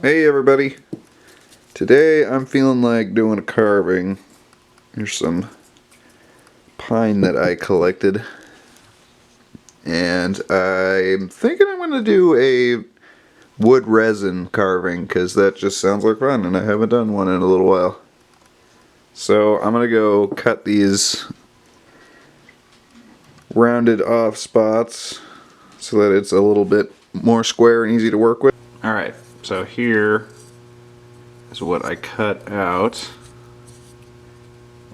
Hey everybody, today I'm feeling like doing a carving. Here's some pine that I collected, and I'm thinking I'm going to do a wood resin carving because that just sounds like fun and I haven't done one in a little while. So I'm going to go cut these rounded off spots so that it's a little bit more square and easy to work with. Alright, so here is what I cut out,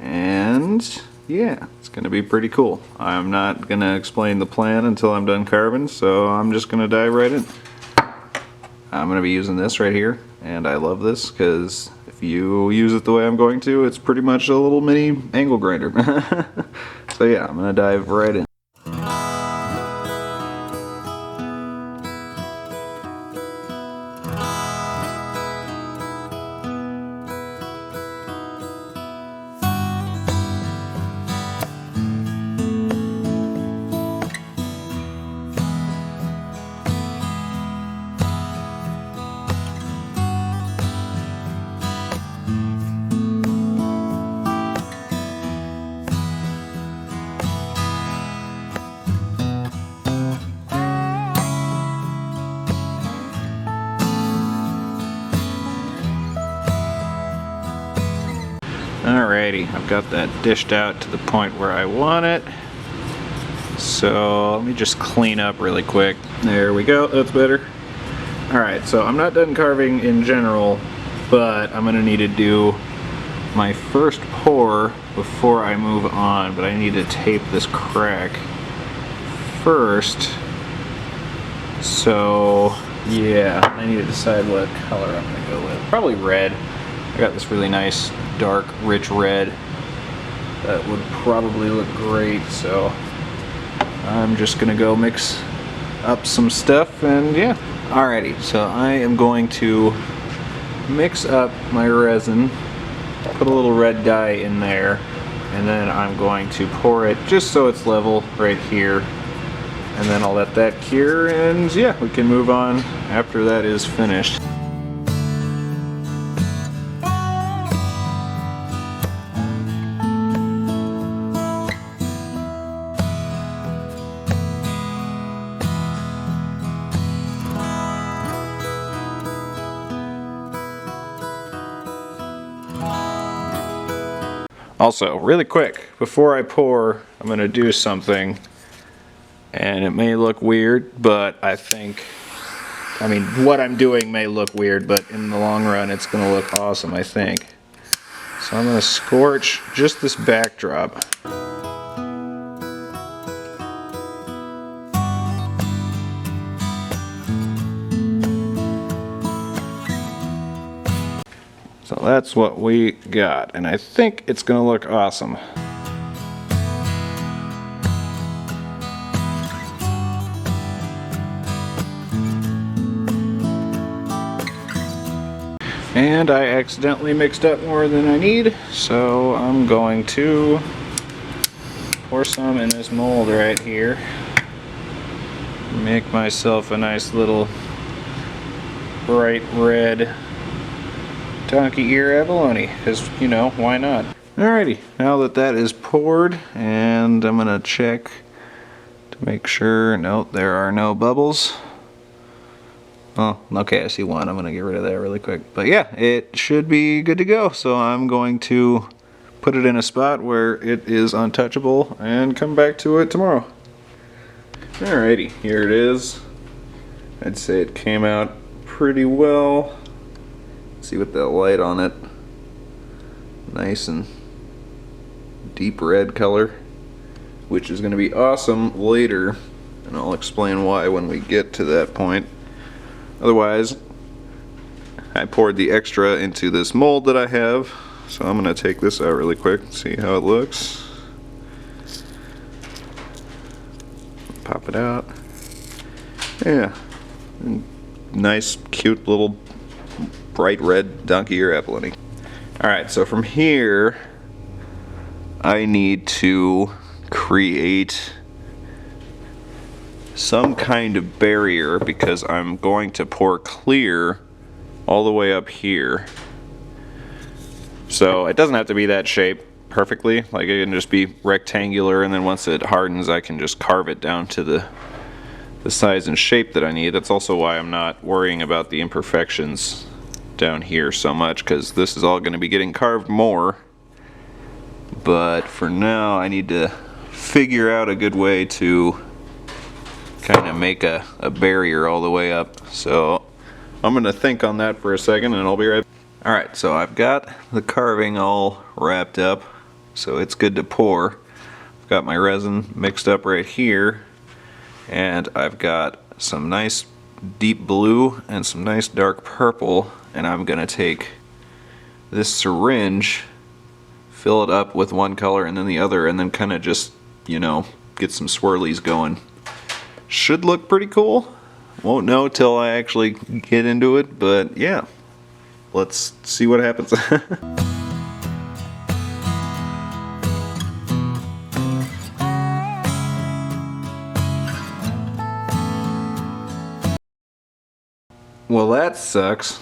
and yeah, it's gonna be pretty cool. I'm not gonna explain the plan until I'm done carving, so I'm just gonna dive right in. I'm gonna be using this right here, and I love this because if you use it the way I'm going to, it's pretty much a little mini angle grinder. So yeah, I'm gonna dive right in. Alrighty, I've got that dished out to the point where I want it. So let me just clean up really quick. There we go, that's better. Alright, so I'm not done carving in general, but I'm gonna need to do my first pour before I move on, but I need to tape this crack first. So yeah, I need to decide what color I'm gonna go with. Probably red. I got this really nice dark rich red that would probably look great, so I'm just gonna go mix up some stuff and yeah. Alrighty, so I am going to mix up my resin, put a little red dye in there, and then I'm going to pour it just so it's level right here, and then I'll let that cure, and yeah, we can move on after that is finished. Also, really quick, before I pour, I'm going to do something, and it may look weird, but I mean, what I'm doing may look weird, but in the long run, it's going to look awesome, I think. So I'm going to scorch just this backdrop. So that's what we got, and I think it's gonna look awesome. And I accidentally mixed up more than I need, so I'm going to pour some in this mold right here. Make myself a nice little bright red donkey ear abalone, because, you know, why not? Alrighty, now that that is poured, and I'm gonna check to make sure, no, there are no bubbles. Oh, okay, I see one. I'm gonna get rid of that really quick. But yeah, it should be good to go, so I'm going to put it in a spot where it is untouchable and come back to it tomorrow. Alrighty, here it is. I'd say it came out pretty well. See with that light on it, nice and deep red color, which is going to be awesome later, and I'll explain why when we get to that point. Otherwise, I poured the extra into this mold that I have, so I'm going to take this out really quick, see how it looks. Pop it out. Yeah, nice cute little bright red donkey ear abalone. Alright, so from here I need to create some kind of barrier because I'm going to pour clear all the way up here. So it doesn't have to be that shape perfectly, like it can just be rectangular, and then once it hardens I can just carve it down to the size and shape that I need. That's also why I'm not worrying about the imperfections down here so much, because this is all going to be getting carved more. But for now I need to figure out a good way to kind of make a barrier all the way up. So I'm going to think on that for a second and I'll be right back. Alright, so I've got the carving all wrapped up, so it's good to pour. I've got my resin mixed up right here, and I've got some nice deep blue and some nice dark purple, and I'm going to take this syringe, fill it up with one color and then the other, and then kind of just, you know, get some swirlies going. Should look pretty cool. Won't know till I actually get into it, but yeah. Let's see what happens. Well, that sucks.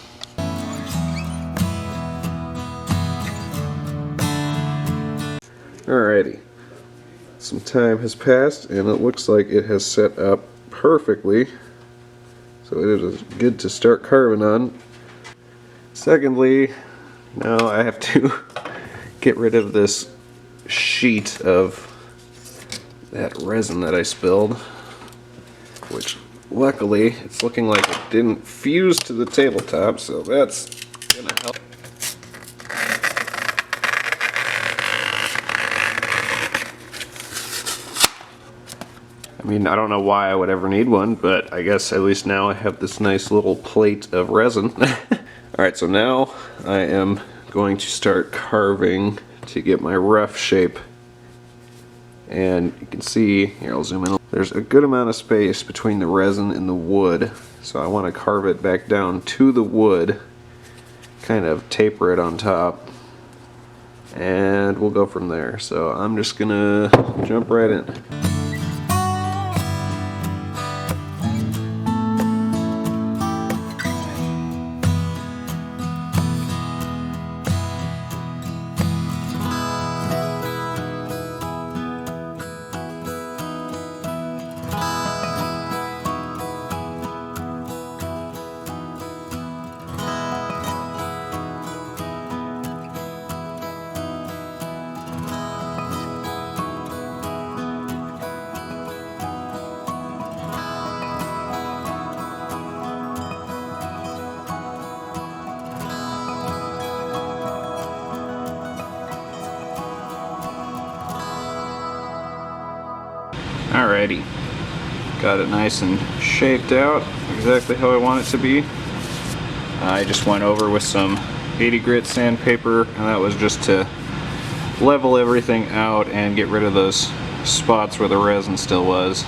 Alrighty. Some time has passed and it looks like it has set up perfectly. So it is good to start carving on. Secondly, now I have to get rid of this sheet of that resin that I spilled, which luckily it's looking like it didn't fuse to the tabletop, so that's gonna help. I mean, I don't know why I would ever need one, but I guess at least now I have this nice little plate of resin. Alright, so now I am going to start carving to get my rough shape. And you can see, here I'll zoom in, there's a good amount of space between the resin and the wood. So I want to carve it back down to the wood, kind of taper it on top, and we'll go from there. So I'm just gonna jump right in. Alrighty, got it nice and shaped out, exactly how I want it to be. I just went over with some 80 grit sandpaper, and that was just to level everything out and get rid of those spots where the resin still was.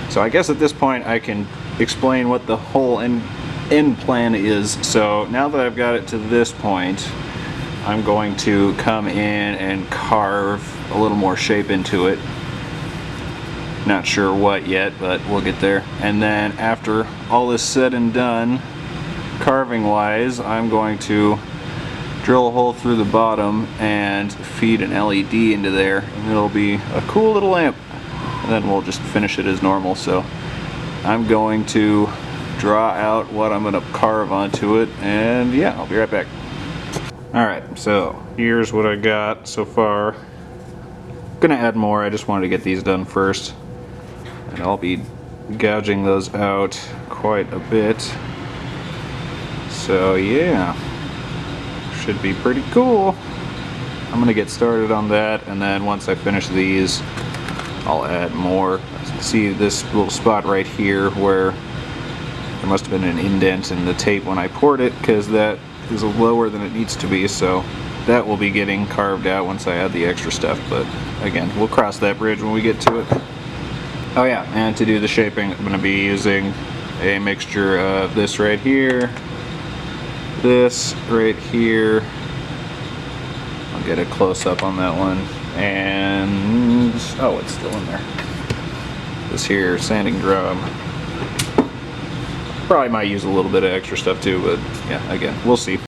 So I guess at this point I can explain what the whole end plan is. So now that I've got it to this point, I'm going to come in and carve a little more shape into it. Not sure what yet, but we'll get there. And then after all is said and done, carving wise, I'm going to drill a hole through the bottom and feed an LED into there, and it'll be a cool little lamp. And then we'll just finish it as normal. So I'm going to draw out what I'm going to carve onto it, and yeah, I'll be right back. Alright, so here's what I got so far. Gonna add more, I just wanted to get these done first. And I'll be gouging those out quite a bit. So yeah, should be pretty cool. I'm gonna get started on that, and then once I finish these, I'll add more. See this little spot right here where there must have been an indent in the tape when I poured it, because that is lower than it needs to be, so that will be getting carved out once I add the extra stuff. But again, we'll cross that bridge when we get to it. Oh yeah, and to do the shaping, I'm going to be using a mixture of this right here, this right here. I'll get a close-up on that one, and oh, it's still in there. This here sanding drum. Probably might use a little bit of extra stuff too, but yeah, again, we'll see.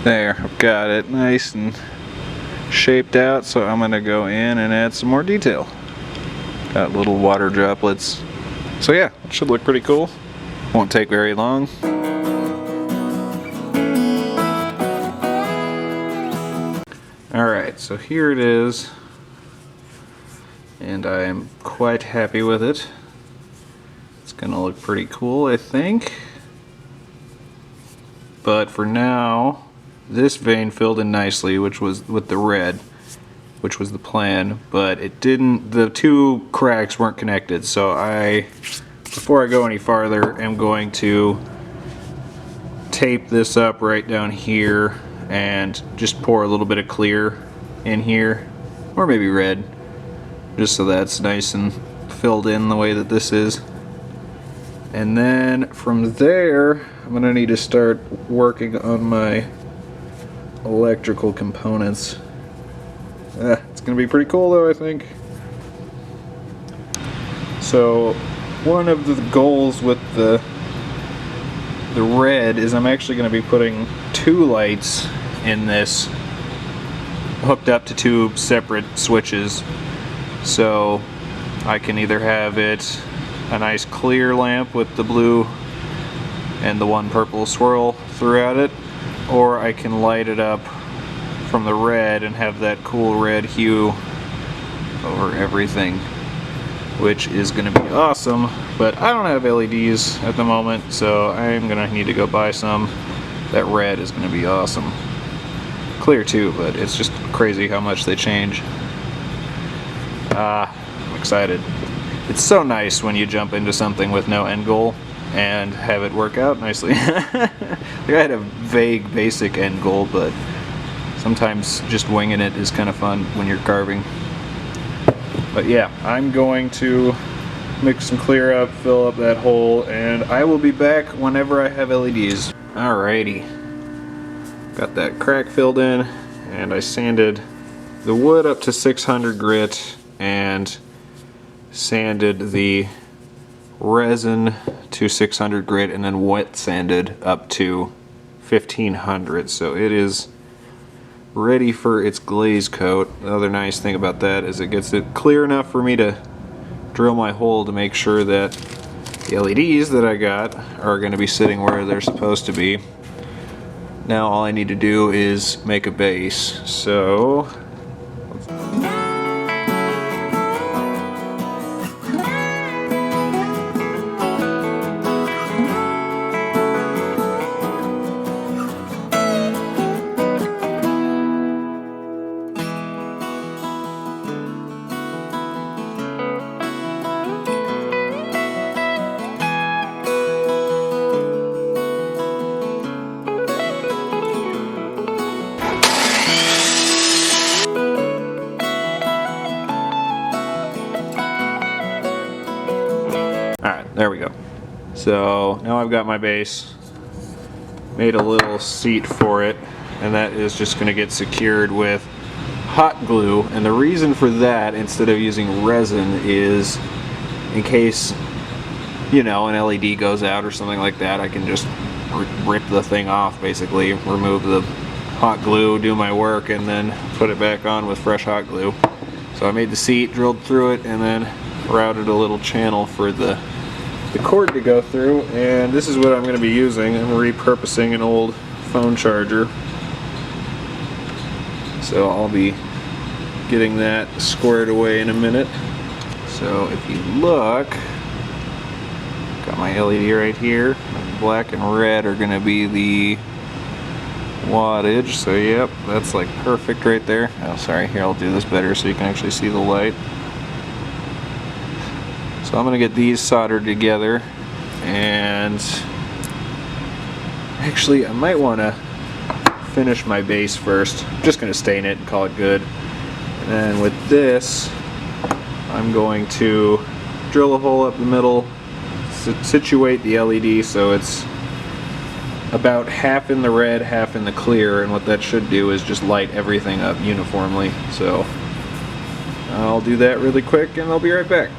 There, I've got it nice and shaped out, so I'm gonna go in and add some more detail. Got little water droplets. So yeah, it should look pretty cool. Won't take very long. Alright, so here it is. And I am quite happy with it. It's gonna look pretty cool, I think. But for now, this vein filled in nicely, which was with the red, which was the plan, but it didn't, the two cracks weren't connected, so before I go any farther, I'm going to tape this up right down here and just pour a little bit of clear in here, or maybe red, just so that's nice and filled in the way that this is. And then from there, I'm going to need to start working on my electrical components. It's going to be pretty cool though, I think. So one of the goals with the red is I'm actually going to be putting two lights in this, hooked up to two separate switches, so I can either have it a nice clear lamp with the blue and the one purple swirl throughout it, or I can light it up from the red and have that cool red hue over everything, which is going to be awesome. But I don't have LEDs at the moment, so I'm going to need to go buy some. That red is going to be awesome. Clear too, but it's just crazy how much they change. I'm excited. It's so nice when you jump into something with no end goal and have it work out nicely. Like I had a vague basic end goal, but sometimes just winging it is kind of fun when you're carving. But yeah, I'm going to mix some clear up, fill up that hole, and I will be back whenever I have LEDs. Alrighty, got that crack filled in, and I sanded the wood up to 600 grit and sanded the resin to 600 grit, and then wet sanded up to 1500. So it is ready for its glaze coat. The other nice thing about that is it gets it clear enough for me to drill my hole to make sure that the LEDs that I got are going to be sitting where they're supposed to be. Now all I need to do is make a base. So there we go. So now I've got my base, made a little seat for it, and that is just going to get secured with hot glue. And the reason for that, instead of using resin, is in case, you know, an LED goes out or something like that, I can just rip the thing off, basically, remove the hot glue, do my work, and then put it back on with fresh hot glue. So I made the seat, drilled through it, and then routed a little channel for the cord to go through, and this is what I'm going to be using. I'm repurposing an old phone charger So I'll be getting that squared away in a minute. So if you look, got my LED right here. Black and red are gonna be the wattage. So yep, that's like perfect right there. Oh, sorry, here I'll do this better so you can actually see the light. So I'm gonna get these soldered together, and actually I might wanna finish my base first. I'm just gonna stain it and call it good. And then with this, I'm going to drill a hole up the middle, situate the LED so it's about half in the red, half in the clear, and what that should do is just light everything up uniformly. So I'll do that really quick and I'll be right back.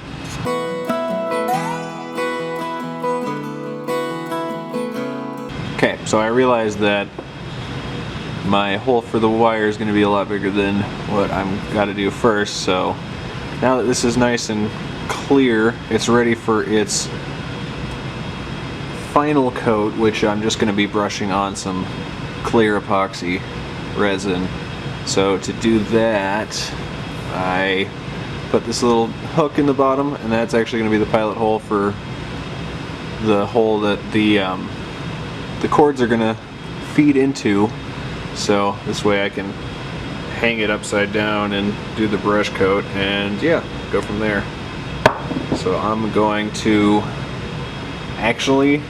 Okay, so I realized that my hole for the wire is going to be a lot bigger than what I'm got to do first, so now that this is nice and clear, it's ready for its final coat, which I'm just going to be brushing on some clear epoxy resin. So to do that, I put this little hook in the bottom, and that's actually going to be the pilot hole for the hole that the cords are going to feed into. So this way I can hang it upside down and do the brush coat, and yeah, go from there. So I'm going to, actually,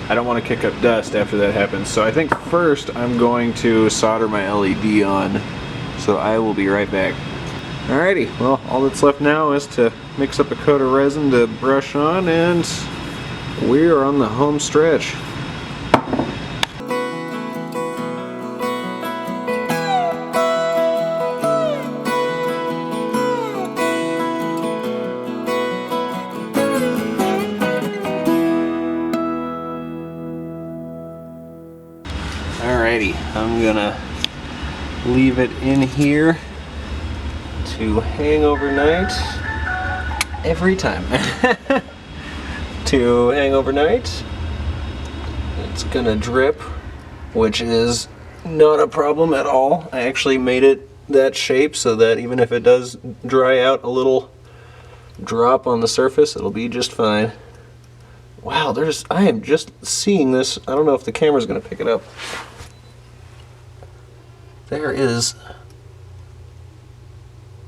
I don't want to kick up dust after that happens, so I think first I'm going to solder my LED on. So I will be right back. Alrighty, well, all that's left now is to mix up a coat of resin to brush on, and we are on the home stretch. Alrighty, I'm gonna leave it in here to hang overnight every time. To hang overnight, it's gonna drip, which is not a problem at all. I actually made it that shape so that even if it does dry out a little drop on the surface, it'll be just fine. Wow, I am just seeing this. I don't know if the camera's gonna pick it up. There is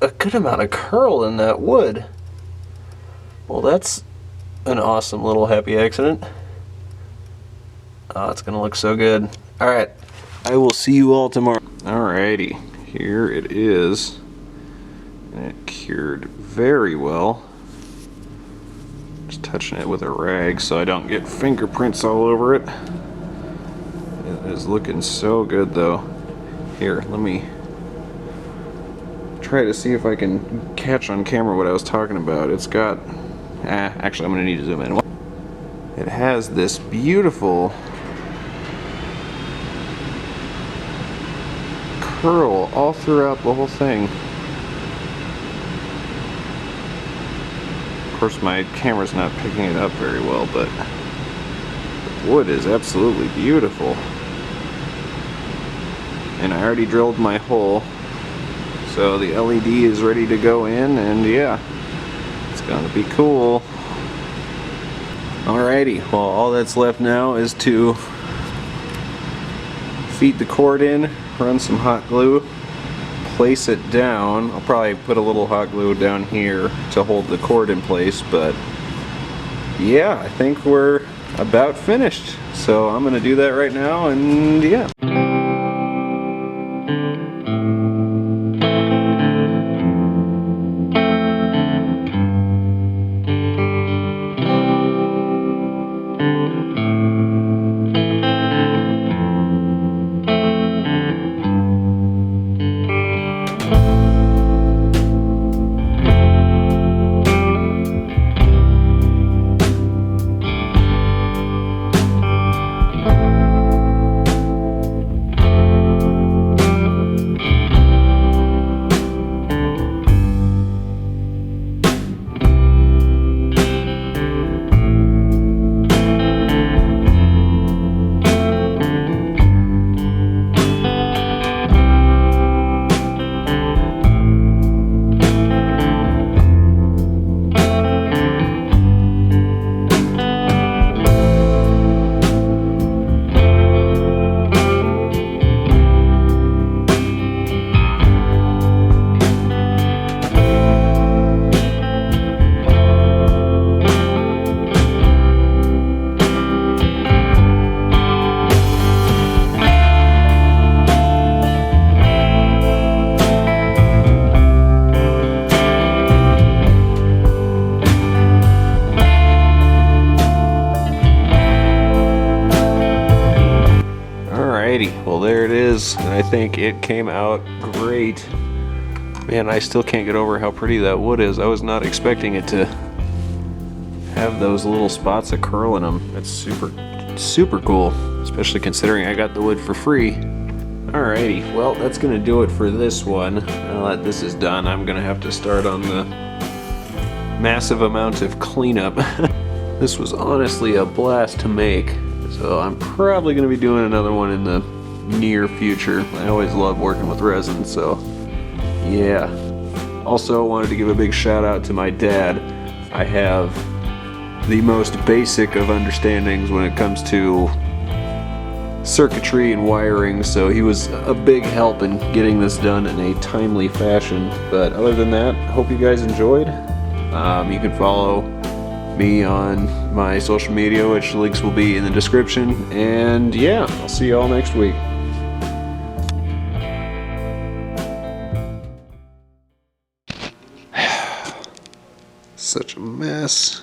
a good amount of curl in that wood. Well, that's an awesome little happy accident. Oh, it's gonna look so good. Alright, I will see you all tomorrow. Alrighty, here it is. And it cured very well. Just touching it with a rag so I don't get fingerprints all over it. It is looking so good though. Here, let me try to see if I can catch on camera what I was talking about. It's got, actually I'm going to need to zoom in. It has this beautiful curl all throughout the whole thing. Of course my camera's not picking it up very well, but the wood is absolutely beautiful. And I already drilled my hole, so the LED is ready to go in, and yeah, it's gonna be cool. Alrighty, well, all that's left now is to feed the cord in, run some hot glue, place it down. I'll probably put a little hot glue down here to hold the cord in place, but yeah, I think we're about finished. So I'm gonna do that right now, and yeah. I think it came out great. Man, I still can't get over how pretty that wood is. I was not expecting it to have those little spots of curl in them. That's super cool, especially considering I got the wood for free. Alrighty, well, that's gonna do it for this one. Now that this is done, I'm gonna have to start on the massive amount of cleanup. This was honestly a blast to make, so I'm probably gonna be doing another one in the near future. I always love working with resin, so yeah. Also wanted to give a big shout out to my dad. I have the most basic of understandings when it comes to circuitry and wiring, so he was a big help in getting this done in a timely fashion. But other than that, hope you guys enjoyed. You can follow me on my social media, which links will be in the description, and yeah, I'll see you all next week. Such a mess.